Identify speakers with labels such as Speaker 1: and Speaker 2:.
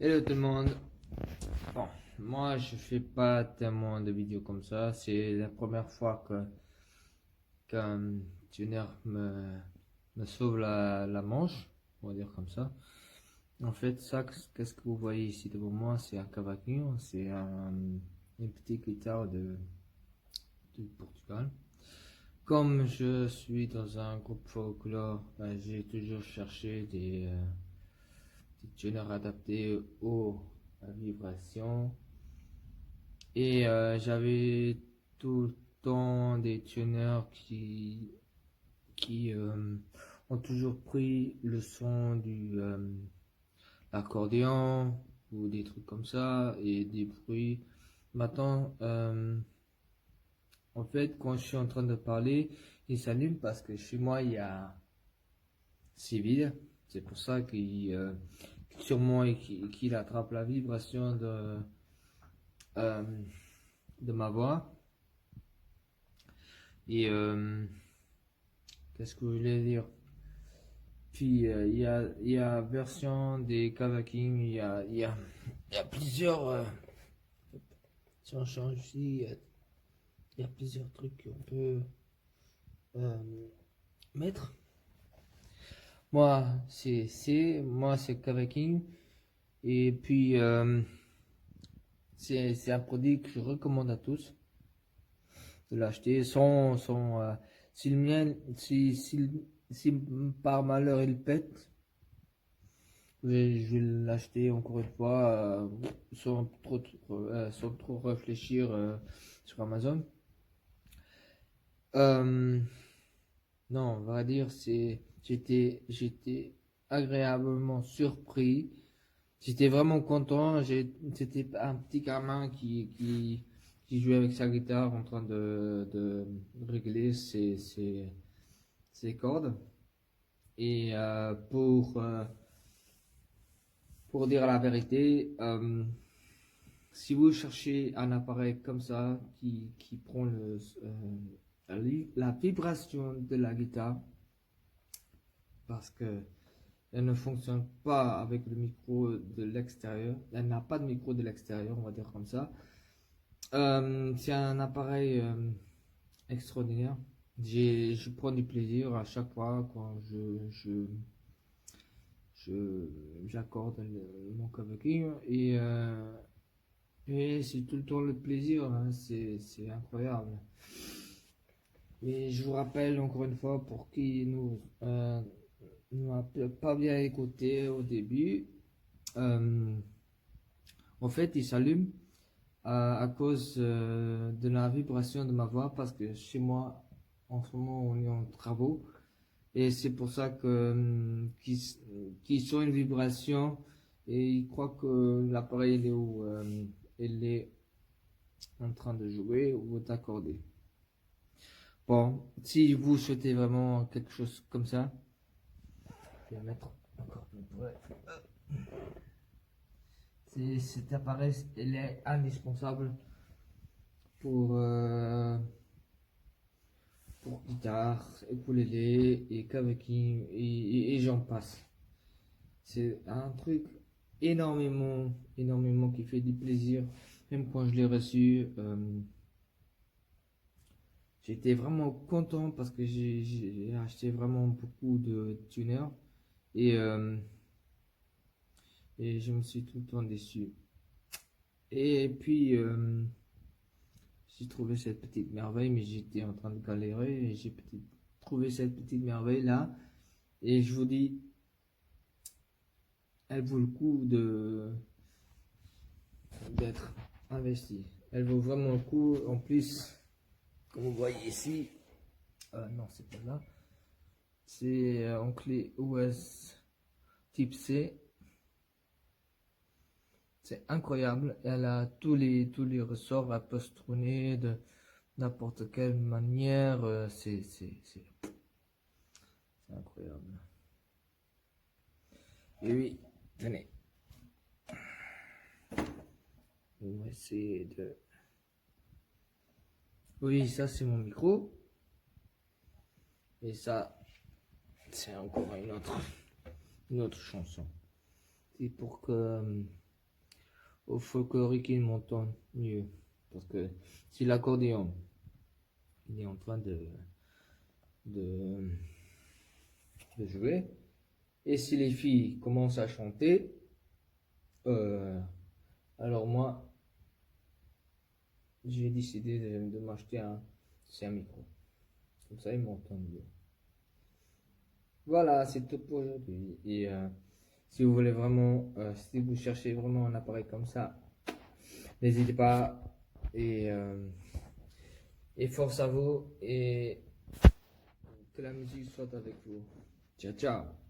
Speaker 1: Hello tout le monde. Bon, moi je fais pas tellement de vidéos comme ça. C'est la première fois qu'un tuner me sauve la manche, on va dire comme ça. En fait, ça, qu'est-ce que vous voyez ici devant moi, c'est un cavaquinho, c'est une petite guitare du Portugal. Comme je suis dans un groupe folklore, ben, j'ai toujours cherché des tuners adaptés aux vibrations. Et j'avais tout le temps des tuners qui ont toujours pris le son du accordéon ou des trucs comme ça et des bruits. Maintenant, en fait, quand je suis en train de parler, il s'allume parce que chez moi, c'est vide. C'est pour ça sûrement qu'il attrape la vibration euh, de ma voix. Et qu'est-ce que je voulais dire? Puis il y a version des Kavaking, il y a plusieurs. Si on change ici, il y a plusieurs trucs qu'on peut mettre. Moi c'est Kavaking. Et puis c'est un produit que je recommande à tous de l'acheter si le mien, si par malheur il pète, je vais l'acheter encore une fois sans trop réfléchir sur Amazon. Non, on va dire j'étais agréablement surpris. J'étais vraiment content. C'était un petit gamin qui jouait avec sa guitare en train de régler ses cordes. Et pour dire la vérité, si vous cherchez un appareil comme ça qui prend la vibration de la guitare, parce que elle ne fonctionne pas avec le micro de l'extérieur, elle n'a pas de micro de l'extérieur, on va dire comme ça. C'est un appareil extraordinaire. Je prends du plaisir à chaque fois quand j'accorde mon cavaquinho et c'est tout le temps le plaisir, hein, c'est incroyable. Et je vous rappelle encore une fois pour qui nous a pas bien écouté au début, en fait il s'allume à cause de la vibration de ma voix parce que chez moi en ce moment on est en travaux. Et c'est pour ça qu'ils sont une vibration et ils croient que l'appareil il est en train de jouer ou d'accorder. Bon, si vous souhaitez vraiment quelque chose comme ça, je vais mettre encore plus près. Cet appareil, il est indispensable pour guitare, ukulélé et cavaquinho et j'en passe. C'est un truc énormément qui fait du plaisir. Même quand je l'ai reçu, j'étais vraiment content parce que j'ai acheté vraiment beaucoup de tuners et, et je me suis tout le temps déçu. Et puis, j'ai trouvé cette petite merveille, mais j'étais en train de galérer et j'ai trouvé cette petite merveille là. Et je vous dis, elle vaut le coup d'être investie. Elle vaut vraiment le coup. En plus, comme vous voyez ici, non, c'est pas là. C'est en clé US type C. C'est incroyable. Elle a tous les ressorts. Elle peut se tourner de n'importe quelle manière. C'est incroyable. Et oui, tenez. On va essayer de... Oui, ça c'est mon micro. Et ça, c'est encore une autre chanson. C'est pour que au folklorique, ils m'entendent mieux. Parce que si l'accordéon il est en train de, de jouer, et si les filles commencent à chanter, alors moi, j'ai décidé de m'acheter un micro. Comme ça, ils m'entendent mieux. Voilà, c'est tout pour aujourd'hui. Et si vous voulez vraiment, si vous cherchez vraiment un appareil comme ça, n'hésitez pas. Et force à vous. Et que la musique soit avec vous. Ciao, ciao.